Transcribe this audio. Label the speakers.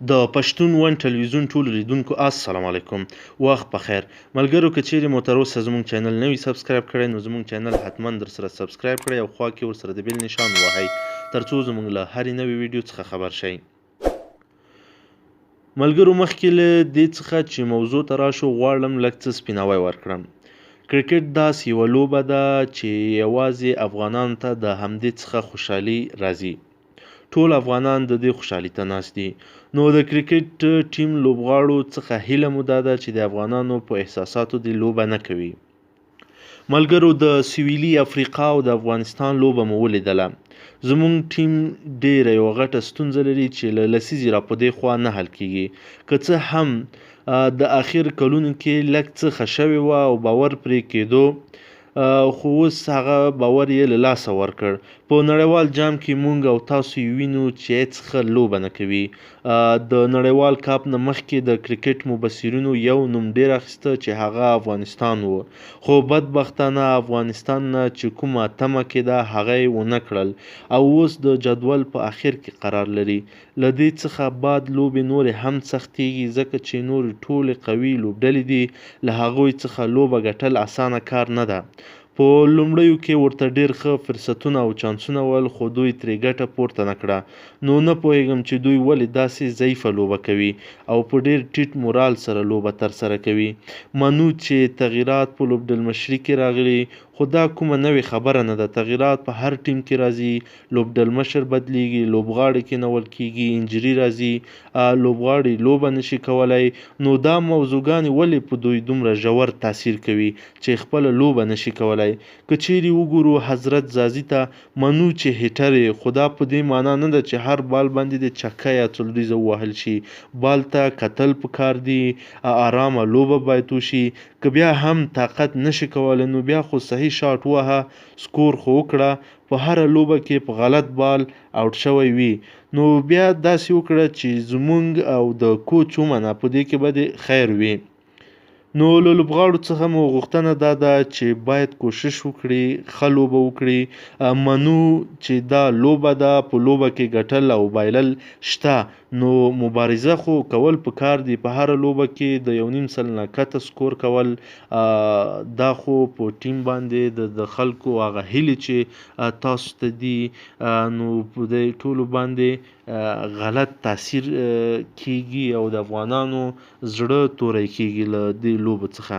Speaker 1: د پښتون ون ټلویزیون ټولو لیدونکو السلام علیکم. وخت بخیر ملګرو. که چیرې مو تر اوسه زموږ چینل نه وي سبسکرایب کړی نو زموږ چینل حتما در سره سبسکرایب کړئ او خوا کې ورسره د بیل نشان ووهئ ترڅو زموږ له هرې نوې ویډیو څخه خبر شئ. ملګرو مخکې له دې څخه چې موضوع ته راشو غواړم لږ څه سپیناوی ورکړم. کرکټ داسې یوه لوبه ده چې یوازې افغانانو ته د همدې څخه خوشحالي راځي. ټول افغانان د دې خوشحالي ته ناست دي. نو د کرکټ ټیم لوبغاړو څخه هیله مو دا ده چې د افغانانو په احساساتو دې لوبه نه کوي. ملګرو د سویلي افریقا او د افغانستان لوبه مو ولیدله. زموږ ټیم ډیره یوه غټه ستونزه لري چې له لسیزې را په دې خوا نه حل کیږي. که څه هم د اخر کلونو کې لږ څه ښه شوې وه او باور پرې کېدو، خو اوس هغه باور یې له لاسه ورکړ. په نړیوال جام کې مونږ او تاسو یې وینو چې هیڅ ښه لوبه نه کوي. د نړیوال کاپ نه مخکې د کرکټ مبصرینو یو نوم ډیر اخیسته چې هغه افغانستان و، خو بدبختانه افغانستان نه چې کومه تمه کېده هغه یې ونه کړل او اوس د جدول په اخر کې قرار لري. له دې څخه بعد لوبې نورې هم سختېږي ځکه چې نورې ټولې قوي لوبډلې دي. له هغوی څخه لوبه ګټل اسانه کار نه ده. په لومړیو کې ورته ډیر ښه فرصتونه او چانسونه ول خو دوی ترې ګټه پورته نه کړه. نو نه پوهیږم چې دوی ولې داسې ضعیفه لوبه کوي او په ډیر ټیټ مورال سره لوبه ترسره کوي. منو چې تغییرات په لوبډلمشري کې راغلي، خو دا کومه نوې خبره نه ده. تغییرات په هر ټیم کې راځي، لوبډلمشر بدلیږي، لوبغاړي کېنول کیږي، انجري راځي، لوبغاړي لوبه نشي کولای. نو دا موضوعګانې ولې په دوی دومره ژور تاثیر کوي چې خپله لوبه نشي کولای. که چیرې وګورو حضرت زازي ته، منو چې هیټر یې، خو دا په دې معنا نه ده چې هر بال باندې د چکه یا څلوریزه ووهل شي. بال ته کتل پکار دي، آرامه لوبه باید وشي. که بیا هم طاقت نشي کولی نو بیا خو صحیح شاټ ووهه، سکور خو وکړه. په هره لوبه کې په غلط بال آوټ شوی وي نو بیا داسې وکړه چې زمونږ او د کوچ ومنه، په دې کې به دې خیر وي. نو له لوبغاړو څخه مو غوښتنه دا ده چې باید کوشش وکړي، ښه لوبه وکړي. منو چې دا لوبه ده، په لوبه کې ګټل او بایلل شته، نو مبارزه خو کول پکار دي. په هره لوبه کې د 1.5 سل نه کته سکور کول، دا خو په ټیم باندې د خلکو هغه هیلې چې تاسو ته دي نو په دې ټولو باندې غلط تاثیر کیږي او د افغانانو زړه توری کیږي له دې لوبو څخه.